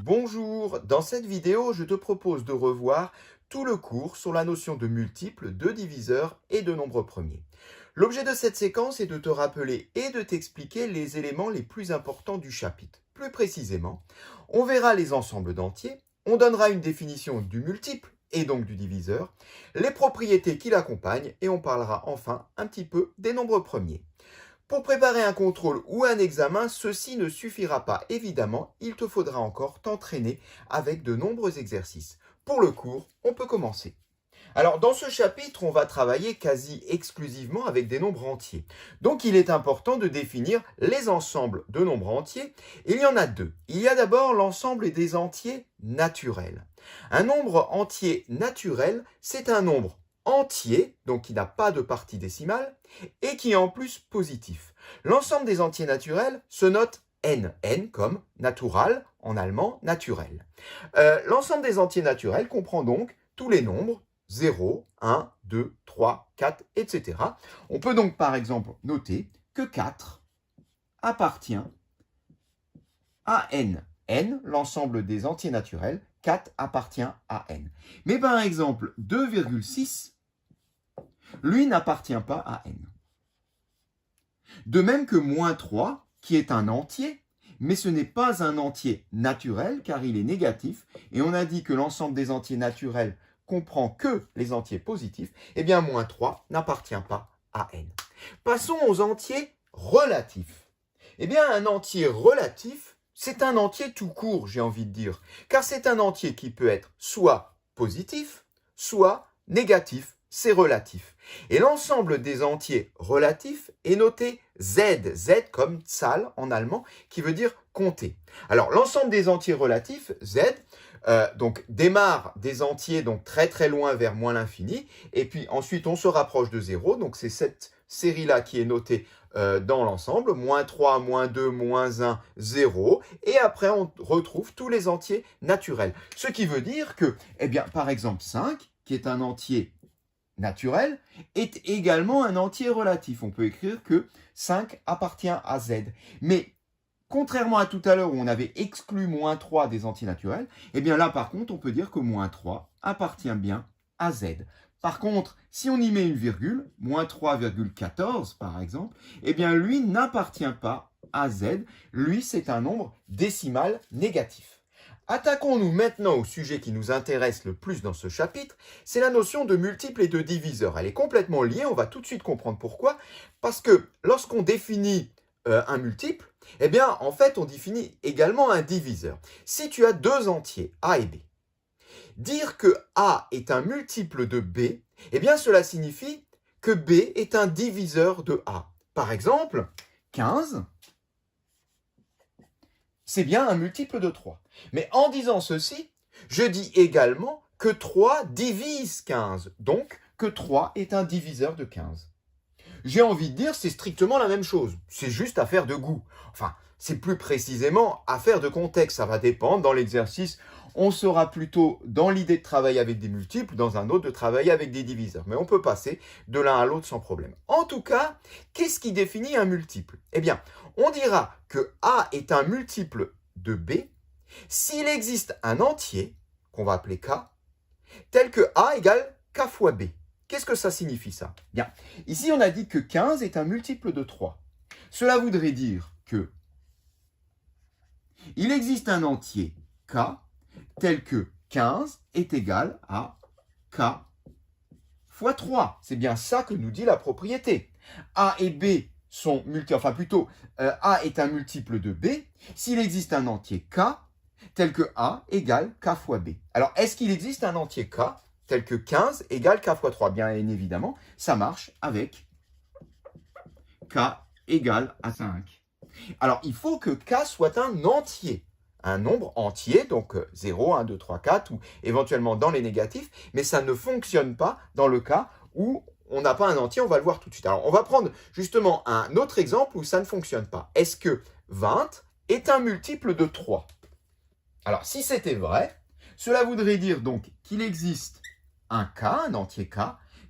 Bonjour, dans cette vidéo, je te propose de revoir tout le cours sur la notion de multiples, de diviseurs et de nombres premiers. L'objet de cette séquence est de te rappeler et de t'expliquer les éléments les plus importants du chapitre. Plus précisément, on verra les ensembles d'entiers, on donnera une définition du multiple et donc du diviseur, les propriétés qui l'accompagnent et on parlera enfin un petit peu des nombres premiers. Pour préparer un contrôle ou un examen, ceci ne suffira pas. Évidemment, il te faudra encore t'entraîner avec de nombreux exercices. Pour le cours, on peut commencer. Alors, dans ce chapitre, on va travailler quasi exclusivement avec des nombres entiers. Donc, il est important de définir les ensembles de nombres entiers. Il y en a deux. Il y a d'abord l'ensemble des entiers naturels. Un nombre entier naturel, c'est un nombre entier, donc qui n'a pas de partie décimale, et qui est en plus positif. L'ensemble des entiers naturels se note n, n comme natural, en allemand naturel. L'ensemble des entiers naturels comprend donc tous les nombres 0, 1, 2, 3, 4, etc. On peut donc par exemple noter que 4 appartient à n. n, l'ensemble des entiers naturels, 4 appartient à n. Mais par exemple, 2,6, lui n'appartient pas à n. De même que moins 3, qui est un entier, mais ce n'est pas un entier naturel car il est négatif, et on a dit que l'ensemble des entiers naturels comprend que les entiers positifs, eh bien moins 3 n'appartient pas à n. Passons aux entiers relatifs. Eh bien un entier relatif, c'est un entier tout court, j'ai envie de dire, car c'est un entier qui peut être soit positif, soit négatif, c'est relatif. Et l'ensemble des entiers relatifs est noté Z, Z comme Zahl en allemand, qui veut dire compter. Alors l'ensemble des entiers relatifs, Z, donc démarre des entiers donc très très loin vers moins l'infini, et puis ensuite on se rapproche de 0, donc c'est cette série-là qui est notée dans l'ensemble, moins 3, moins 2, moins 1, 0, et après on retrouve tous les entiers naturels. Ce qui veut dire que, eh bien, par exemple 5, qui est un entier naturel, est également un entier relatif. On peut écrire que 5 appartient à Z. Mais contrairement à tout à l'heure où on avait exclu moins 3 des entiers naturels, eh bien là par contre on peut dire que moins 3 appartient bien à Z. Par contre, si on y met une virgule, moins 3,14 par exemple, eh bien lui n'appartient pas à Z. Lui c'est un nombre décimal négatif. Attaquons-nous maintenant au sujet qui nous intéresse le plus dans ce chapitre, c'est la notion de multiple et de diviseur. Elle est complètement liée, on va tout de suite comprendre pourquoi. Parce que lorsqu'on définit un multiple, eh bien en fait on définit également un diviseur. Si tu as deux entiers, A et B, dire que A est un multiple de B, eh bien cela signifie que B est un diviseur de A. Par exemple, 15, c'est bien un multiple de 3. Mais en disant ceci, je dis également que 3 divise 15, donc que 3 est un diviseur de 15. J'ai envie de dire c'est strictement la même chose, c'est juste affaire de goût. Enfin, c'est plus précisément affaire de contexte, ça va dépendre dans l'exercice. On sera plutôt dans l'idée de travailler avec des multiples, dans un autre de travailler avec des diviseurs. Mais on peut passer de l'un à l'autre sans problème. En tout cas, qu'est-ce qui définit un multiple? Eh bien, on dira que A est un multiple de B s'il existe un entier, qu'on va appeler K, tel que A égale K fois B. Qu'est-ce que ça signifie ça? Bien, ici on a dit que 15 est un multiple de 3. Cela voudrait dire que il existe un entier K tel que 15 est égal à K fois 3. C'est bien ça que nous dit la propriété. A et B sont multiples, enfin plutôt A est un multiple de B s'il existe un entier K tel que A égale K fois B. Alors, est-ce qu'il existe un entier K tel que 15 égale K fois 3? Bien évidemment, ça marche avec K égale à 5. Alors, il faut que K soit un entier, un nombre entier, donc 0, 1, 2, 3, 4, ou éventuellement dans les négatifs, mais ça ne fonctionne pas dans le cas où on n'a pas un entier, on va le voir tout de suite. Alors, on va prendre justement un autre exemple où ça ne fonctionne pas. Est-ce que 20 est un multiple de 3? Alors, si c'était vrai, cela voudrait dire donc qu'il existe un K, un entier K,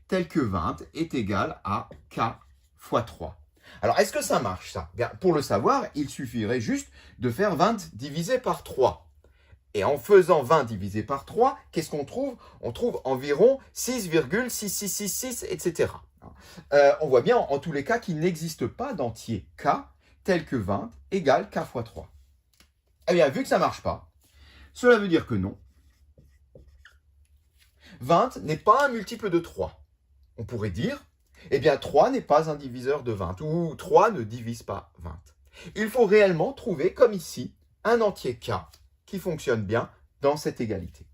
tel que 20 est égal à K fois 3. Alors, est-ce que ça marche, ça? Bien, pour le savoir, il suffirait juste de faire 20 divisé par 3. Et en faisant 20 divisé par 3, qu'est-ce qu'on trouve? On trouve environ 6,6666, etc. On voit bien en tous les cas qu'il n'existe pas d'entier k tel que 20 égale k fois 3. Eh bien, vu que ça ne marche pas, cela veut dire que non. 20 n'est pas un multiple de 3. On pourrait dire, eh bien, 3 n'est pas un diviseur de 20, ou 3 ne divise pas 20. Il faut réellement trouver, comme ici, un entier k qui fonctionne bien dans cette égalité.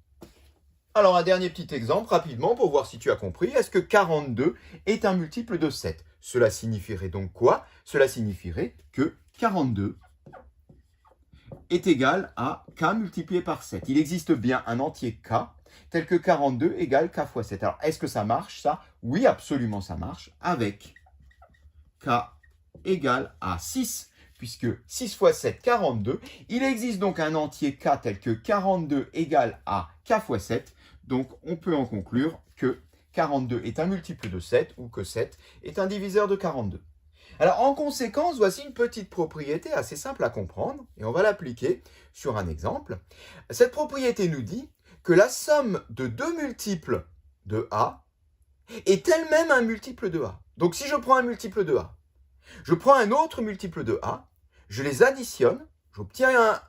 Alors, un dernier petit exemple, rapidement, pour voir si tu as compris. Est-ce que 42 est un multiple de 7? Cela signifierait donc quoi? Cela signifierait que 42 est égal à k multiplié par 7. Il existe bien un entier k tel que 42 égale k fois 7. Alors, est-ce que ça marche, ça? Oui, absolument, ça marche, avec k égale à 6. Puisque 6 fois 7, 42. Il existe donc un entier k tel que 42 égale à k fois 7. Donc, on peut en conclure que 42 est un multiple de 7 ou que 7 est un diviseur de 42. Alors, en conséquence, voici une petite propriété assez simple à comprendre et on va l'appliquer sur un exemple. Cette propriété nous dit que la somme de deux multiples de A est elle-même un multiple de A. Donc, si je prends un multiple de A, je prends un autre multiple de A, je les additionne, j'obtiens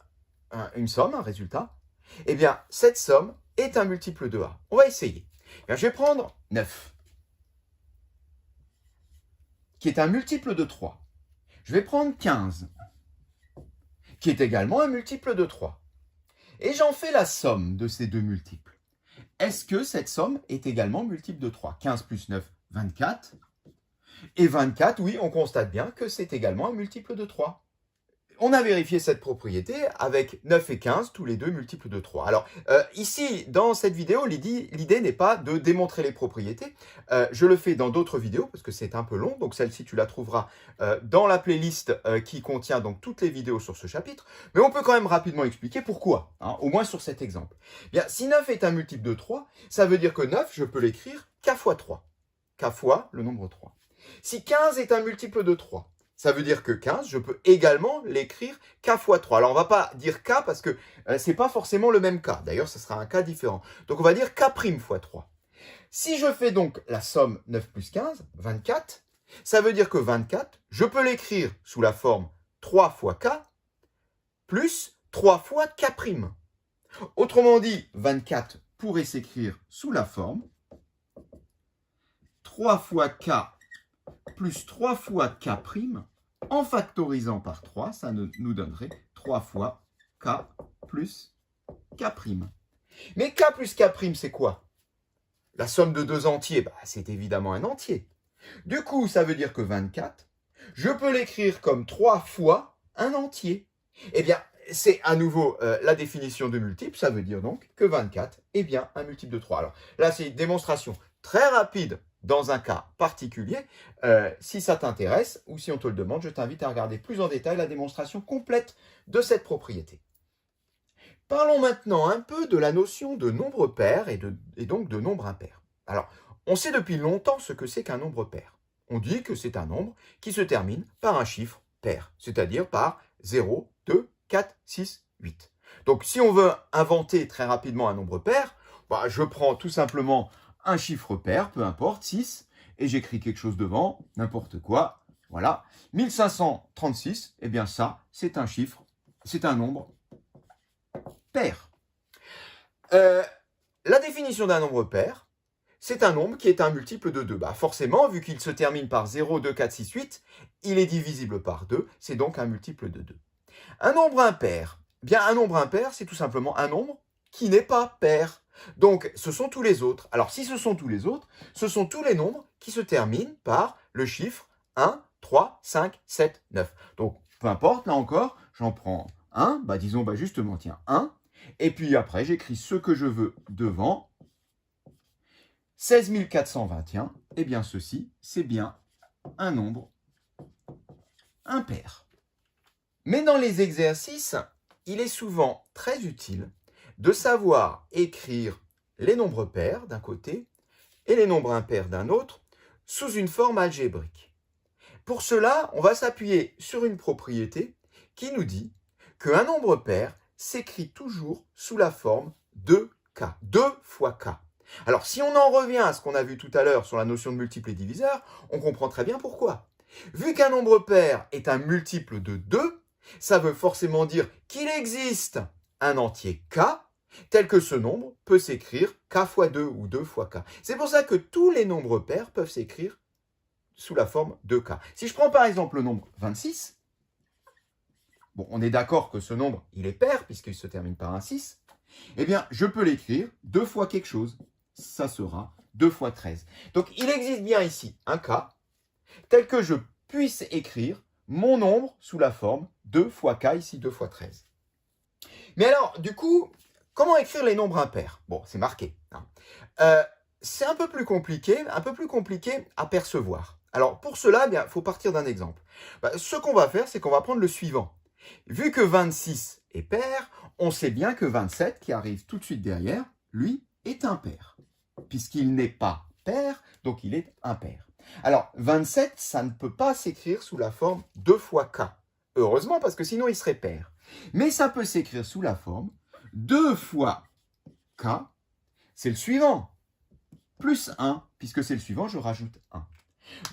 une somme, un résultat, eh bien, cette somme est un multiple de A. On va essayer. Bien, je vais prendre 9, qui est un multiple de 3. Je vais prendre 15, qui est également un multiple de 3. Et j'en fais la somme de ces deux multiples. Est-ce que cette somme est également multiple de 3? 15 plus 9, 24. Et 24, oui, on constate bien que c'est également un multiple de 3. On a vérifié cette propriété avec 9 et 15, tous les deux multiples de 3. Alors, ici, dans cette vidéo, l'idée n'est pas de démontrer les propriétés. Je le fais dans d'autres vidéos, parce que c'est un peu long. Donc, celle-ci, tu la trouveras dans la playlist qui contient donc toutes les vidéos sur ce chapitre. Mais on peut quand même rapidement expliquer pourquoi, hein, au moins sur cet exemple. Bien, si 9 est un multiple de 3, ça veut dire que 9, je peux l'écrire k fois 3. K fois le nombre 3. Si 15 est un multiple de 3, ça veut dire que 15, je peux également l'écrire k fois 3. Alors, on ne va pas dire k parce que ce n'est pas forcément le même k. D'ailleurs, ce sera un k différent. Donc, on va dire k' fois 3. Si je fais donc la somme 9 plus 15, 24, ça veut dire que 24, je peux l'écrire sous la forme 3 fois k plus 3 fois k'. Autrement dit, 24 pourrait s'écrire sous la forme 3 fois k plus 3 fois k', en factorisant par 3, ça nous donnerait 3 fois k plus k'. Mais k plus k', c'est quoi? La somme de deux entiers, c'est évidemment un entier. Du coup, ça veut dire que 24, je peux l'écrire comme 3 fois un entier. Eh bien, c'est à nouveau la définition de multiple, ça veut dire donc que 24 est bien un multiple de 3. Alors là, c'est une démonstration très rapide dans un cas particulier. Si ça t'intéresse ou si on te le demande, je t'invite à regarder plus en détail la démonstration complète de cette propriété. Parlons maintenant un peu de la notion de nombre pair et donc de nombre impair. Alors, on sait depuis longtemps ce que c'est qu'un nombre pair. On dit que c'est un nombre qui se termine par un chiffre pair, c'est-à-dire par 0, 2, 4, 6, 8. Donc, si on veut inventer très rapidement un nombre pair, je prends tout simplement un chiffre pair, peu importe, 6, et j'écris quelque chose devant, n'importe quoi, voilà. 1536, eh bien ça, c'est un chiffre, c'est un nombre pair. La définition d'un nombre pair, c'est un nombre qui est un multiple de 2. Forcément, vu qu'il se termine par 0, 2, 4, 6, 8, il est divisible par 2, c'est donc un multiple de 2. Un nombre impair, bien un nombre impair, c'est tout simplement un nombre qui n'est pas pair. Donc, ce sont tous les autres. Alors, si ce sont tous les autres, ce sont tous les nombres qui se terminent par le chiffre 1, 3, 5, 7, 9. Donc, peu importe, là encore, j'en prends un, disons justement, tiens, 1. Et puis après, j'écris ce que je veux devant. 16 421, eh bien ceci, c'est bien un nombre impair. Mais dans les exercices, il est souvent très utile de savoir écrire les nombres pairs d'un côté et les nombres impairs d'un autre sous une forme algébrique. Pour cela, on va s'appuyer sur une propriété qui nous dit qu'un nombre pair, s'écrit toujours sous la forme de k, 2 fois k. Alors, si on en revient à ce qu'on a vu tout à l'heure sur la notion de multiple et diviseur, on comprend très bien pourquoi. Vu qu'un nombre pair est un multiple de 2, ça veut forcément dire qu'il existe un entier k, tel que ce nombre peut s'écrire k fois 2 ou 2 fois k. C'est pour ça que tous les nombres pairs peuvent s'écrire sous la forme de k. Si je prends par exemple le nombre 26, bon, on est d'accord que ce nombre, il est pair puisqu'il se termine par un 6, eh bien, je peux l'écrire 2 fois quelque chose. Ça sera 2 fois 13. Donc, il existe bien ici un k tel que je puisse écrire mon nombre sous la forme 2 fois k, ici 2 fois 13. Mais alors, du coup, comment écrire les nombres impairs? Bon, c'est marqué. C'est un peu plus compliqué à percevoir. Alors, pour cela, il faut partir d'un exemple. Ce qu'on va faire, c'est qu'on va prendre le suivant. Vu que 26 est pair, on sait bien que 27, qui arrive tout de suite derrière, lui, est impair. Puisqu'il n'est pas pair, donc il est impair. Alors, 27, ça ne peut pas s'écrire sous la forme 2 fois k. Heureusement, parce que sinon il serait pair. Mais ça peut s'écrire sous la forme 2 fois k, c'est le suivant, plus 1, puisque c'est le suivant, je rajoute 1.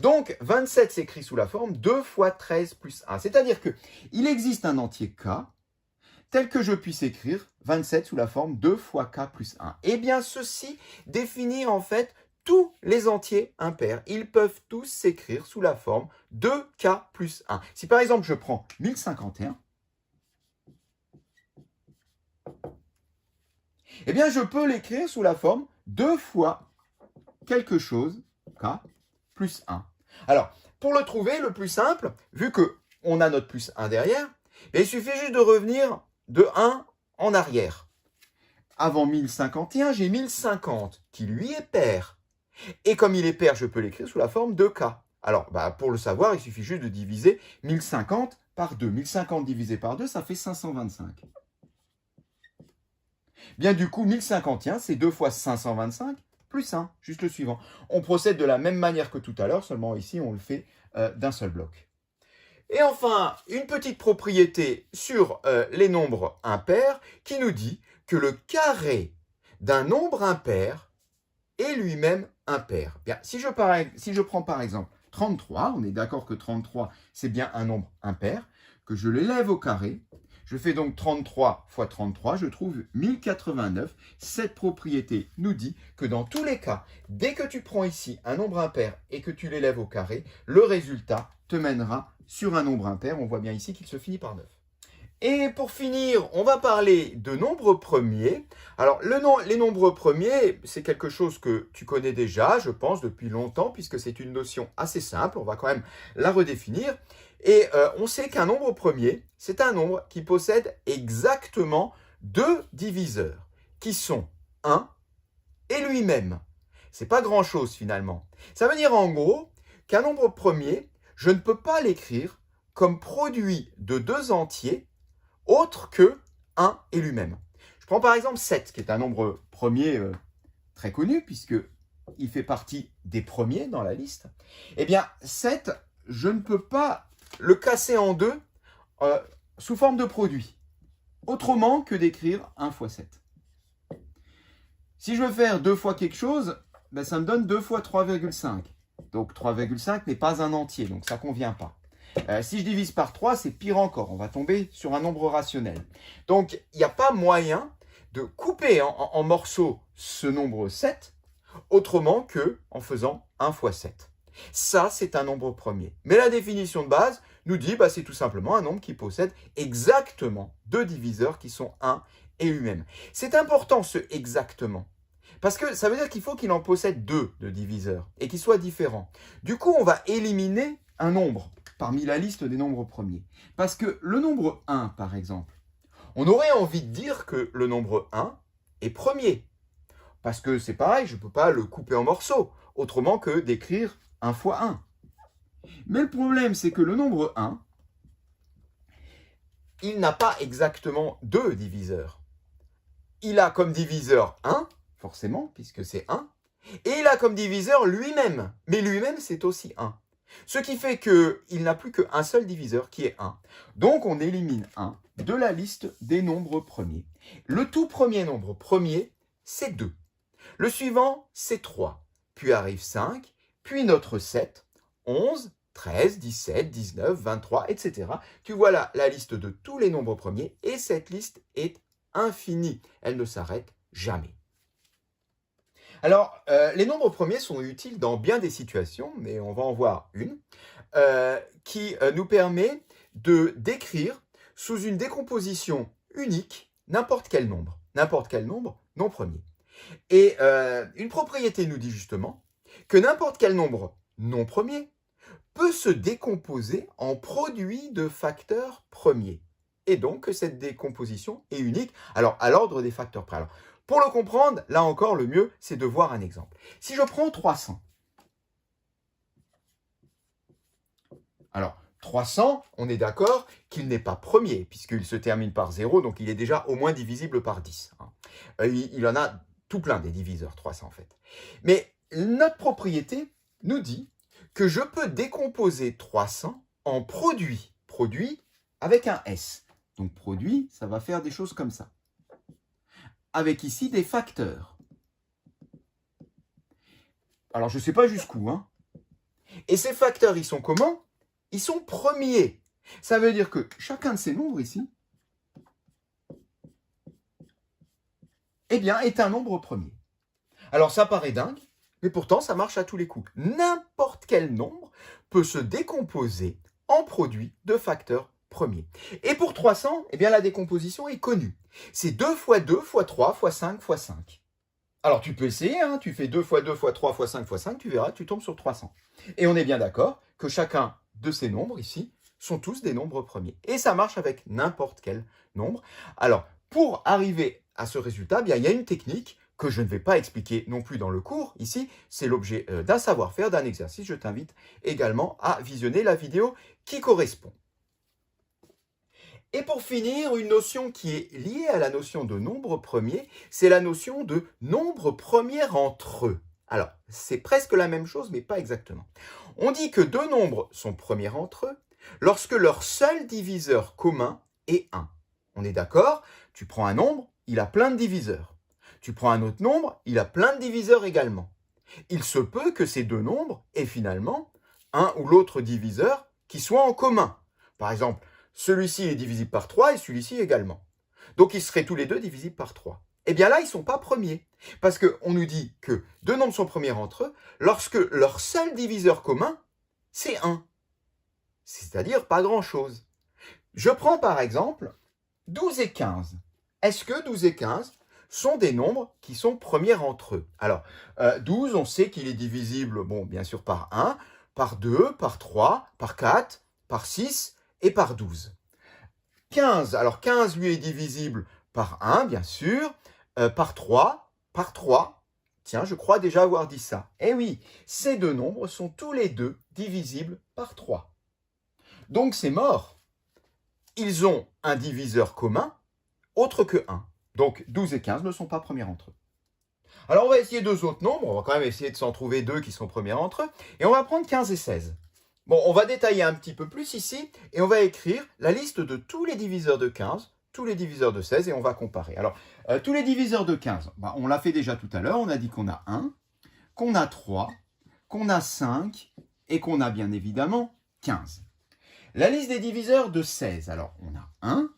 Donc, 27 s'écrit sous la forme 2 fois 13 plus 1. C'est-à-dire qu'il existe un entier k tel que je puisse écrire 27 sous la forme 2 fois k plus 1. Eh bien, ceci définit en fait tous les entiers impairs. Ils peuvent tous s'écrire sous la forme 2k plus 1. Si par exemple je prends 1051, eh bien je peux l'écrire sous la forme 2 fois quelque chose, k, plus 1. Alors, pour le trouver, le plus simple, vu qu'on a notre plus 1 derrière, il suffit juste de revenir de 1 en arrière. Avant 1051, j'ai 1050, qui lui est pair. Et comme il est pair, je peux l'écrire sous la forme de k. Alors, pour le savoir, il suffit juste de diviser 1050 par 2. 1050 divisé par 2, ça fait 525. Bien du coup, 1051, c'est 2 fois 525 plus 1, juste le suivant. On procède de la même manière que tout à l'heure, seulement ici, on le fait d'un seul bloc. Et enfin, une petite propriété sur les nombres impairs qui nous dit que le carré d'un nombre impair est lui-même impair. Bien, si je prends par exemple 33, on est d'accord que 33 c'est bien un nombre impair, que je l'élève au carré, je fais donc 33 fois 33, je trouve 1089. Cette propriété nous dit que dans tous les cas, dès que tu prends ici un nombre impair et que tu l'élèves au carré, le résultat te mènera sur un nombre impair. On voit bien ici qu'il se finit par 9. Et pour finir, on va parler de nombres premiers. Alors, les nombres premiers, c'est quelque chose que tu connais déjà, je pense, depuis longtemps, puisque c'est une notion assez simple. On va quand même la redéfinir. Et on sait qu'un nombre premier, c'est un nombre qui possède exactement deux diviseurs, qui sont 1 et lui-même. C'est pas grand-chose finalement. Ça veut dire en gros qu'un nombre premier, je ne peux pas l'écrire comme produit de deux entiers autre que 1 et lui-même. Je prends par exemple 7, qui est un nombre premier très connu, puisqu'il fait partie des premiers dans la liste. Eh bien, 7, je ne peux pas le casser en deux sous forme de produit, autrement que d'écrire 1 fois 7. Si je veux faire 2 fois quelque chose, ça me donne 2 fois 3,5. Donc 3,5 n'est pas un entier, donc ça ne convient pas. Si je divise par 3, c'est pire encore. On va tomber sur un nombre rationnel. Donc, il n'y a pas moyen de couper en morceaux ce nombre 7, autrement que en faisant 1 fois 7. Ça, c'est un nombre premier. Mais la définition de base nous dit que c'est tout simplement un nombre qui possède exactement deux diviseurs qui sont 1 et lui-même. C'est important ce exactement. Parce que ça veut dire qu'il faut qu'il en possède deux de diviseurs et qu'ils soient différents. Du coup, on va éliminer un nombre parmi la liste des nombres premiers. Parce que le nombre 1, par exemple, on aurait envie de dire que le nombre 1 est premier. Parce que c'est pareil, je ne peux pas le couper en morceaux, autrement que d'écrire 1 fois 1. Mais le problème, c'est que le nombre 1, il n'a pas exactement deux diviseurs. Il a comme diviseur 1, forcément, puisque c'est 1, et il a comme diviseur lui-même. Mais lui-même, c'est aussi 1. Ce qui fait qu'il n'a plus qu'un seul diviseur qui est 1. Donc on élimine 1 de la liste des nombres premiers. Le tout premier nombre premier, c'est 2. Le suivant, c'est 3. Puis arrive 5, puis notre 7, 11, 13, 17, 19, 23, etc. Tu vois là la liste de tous les nombres premiers et cette liste est infinie. Elle ne s'arrête jamais. Alors, les nombres premiers sont utiles dans bien des situations, mais on va en voir une, qui nous permet de décrire sous une décomposition unique n'importe quel nombre non premier. Et une propriété nous dit justement que n'importe quel nombre non premier peut se décomposer en produit de facteurs premiers. Et donc que cette décomposition est unique, alors à l'ordre des facteurs près. Alors, pour le comprendre, là encore, le mieux, c'est de voir un exemple. Si je prends 300, alors 300, on est d'accord qu'il n'est pas premier, puisqu'il se termine par 0, donc il est déjà au moins divisible par 10. Il en a tout plein des diviseurs, 300 en fait. Mais notre propriété nous dit que je peux décomposer 300 en produit. Produit avec un S. Donc produit, ça va faire des choses comme ça. Avec ici des facteurs. Alors je ne sais pas jusqu'où. Et ces facteurs, ils sont comment? Ils sont premiers. Ça veut dire que chacun de ces nombres ici, eh bien, est un nombre premier. Alors ça paraît dingue, mais pourtant ça marche à tous les coups. N'importe quel nombre peut se décomposer en produit de facteurs premiers. Et pour 300, eh bien, la décomposition est connue. C'est 2 fois 2 fois 3 fois 5 fois 5. Alors tu peux essayer, tu fais 2 fois 2 fois 3 fois 5 fois 5, tu verras, tu tombes sur 300. Et on est bien d'accord que chacun de ces nombres ici sont tous des nombres premiers. Et ça marche avec n'importe quel nombre. Alors, pour arriver à ce résultat, bien, il y a une technique que je ne vais pas expliquer non plus dans le cours. Ici, c'est l'objet d'un savoir-faire, d'un exercice. Je t'invite également à visionner la vidéo qui correspond. Et pour finir, une notion qui est liée à la notion de nombre premier, c'est la notion de nombre premier entre eux. Alors, c'est presque la même chose, mais pas exactement. On dit que deux nombres sont premiers entre eux lorsque leur seul diviseur commun est 1. On est d'accord? Tu prends un nombre, il a plein de diviseurs. Tu prends un autre nombre, il a plein de diviseurs également. Il se peut que ces deux nombres aient finalement un ou l'autre diviseur qui soit en commun. Par exemple, celui-ci est divisible par 3 et celui-ci également. Donc ils seraient tous les deux divisibles par 3. Eh bien là, ils ne sont pas premiers. Parce qu'on nous dit que deux nombres sont premiers entre eux lorsque leur seul diviseur commun, c'est 1. C'est-à-dire pas grand-chose. Je prends par exemple 12 et 15. Est-ce que 12 et 15 sont des nombres qui sont premiers entre eux? Alors, 12, on sait qu'il est divisible, bon, bien sûr, par 1, par 2, par 3, par 4, par 6 et par 12. 15, alors 15, lui, est divisible par 1, bien sûr, par 3, par 3. Tiens, je crois déjà avoir dit ça. Eh oui, ces deux nombres sont tous les deux divisibles par 3. Donc, c'est mort. Ils ont un diviseur commun autre que 1. Donc 12 et 15 ne sont pas premiers entre eux. Alors on va essayer deux autres nombres, on va quand même essayer de s'en trouver deux qui sont premiers entre eux, et on va prendre 15 et 16. Bon, on va détailler un petit peu plus ici, et on va écrire la liste de tous les diviseurs de 15, tous les diviseurs de 16, et on va comparer. Alors, tous les diviseurs de 15, on l'a fait déjà tout à l'heure, on a dit qu'on a 1, qu'on a 3, qu'on a 5, et qu'on a bien évidemment 15. La liste des diviseurs de 16, alors on a 1,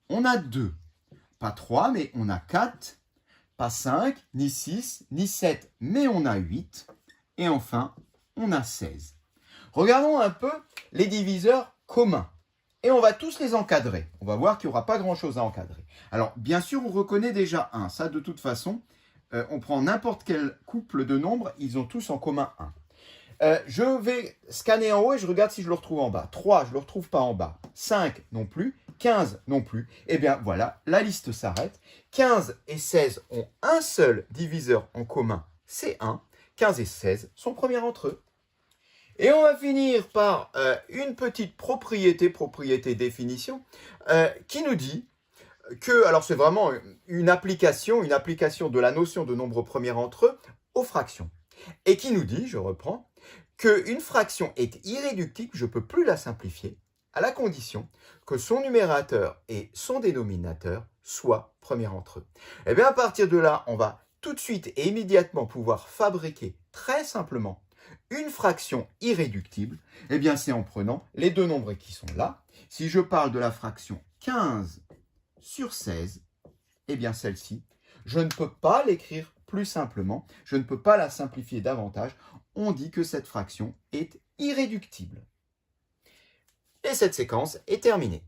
on a 2, pas 3, mais on a 4, pas 5, ni 6, ni 7, mais on a 8. Et enfin, on a 16. Regardons un peu les diviseurs communs. Et on va tous les encadrer. On va voir qu'il n'y aura pas grand-chose à encadrer. Alors, bien sûr, on reconnaît déjà 1. Ça, de toute façon, on prend n'importe quel couple de nombres, ils ont tous en commun 1. Je vais scanner en haut et je regarde si je le retrouve en bas. 3, je ne le retrouve pas en bas. 5 non plus. 15 non plus. Eh bien voilà, la liste s'arrête. 15 et 16 ont un seul diviseur en commun, c'est 1. 15 et 16 sont premiers entre eux. Et on va finir par une petite propriété définition, qui nous dit que, alors c'est vraiment une application de la notion de nombre premier entre eux aux fractions. Et qui nous dit, je reprends, qu'une fraction est irréductible, je ne peux plus la simplifier, à la condition que son numérateur et son dénominateur soient premiers entre eux. Et bien à partir de là, on va tout de suite et immédiatement pouvoir fabriquer très simplement une fraction irréductible. Et bien c'est en prenant les deux nombres qui sont là. Si je parle de la fraction 15 sur 16, et bien celle-ci, je ne peux pas l'écrire plus simplement, je ne peux pas la simplifier davantage. On dit que cette fraction est irréductible. Et cette séquence est terminée.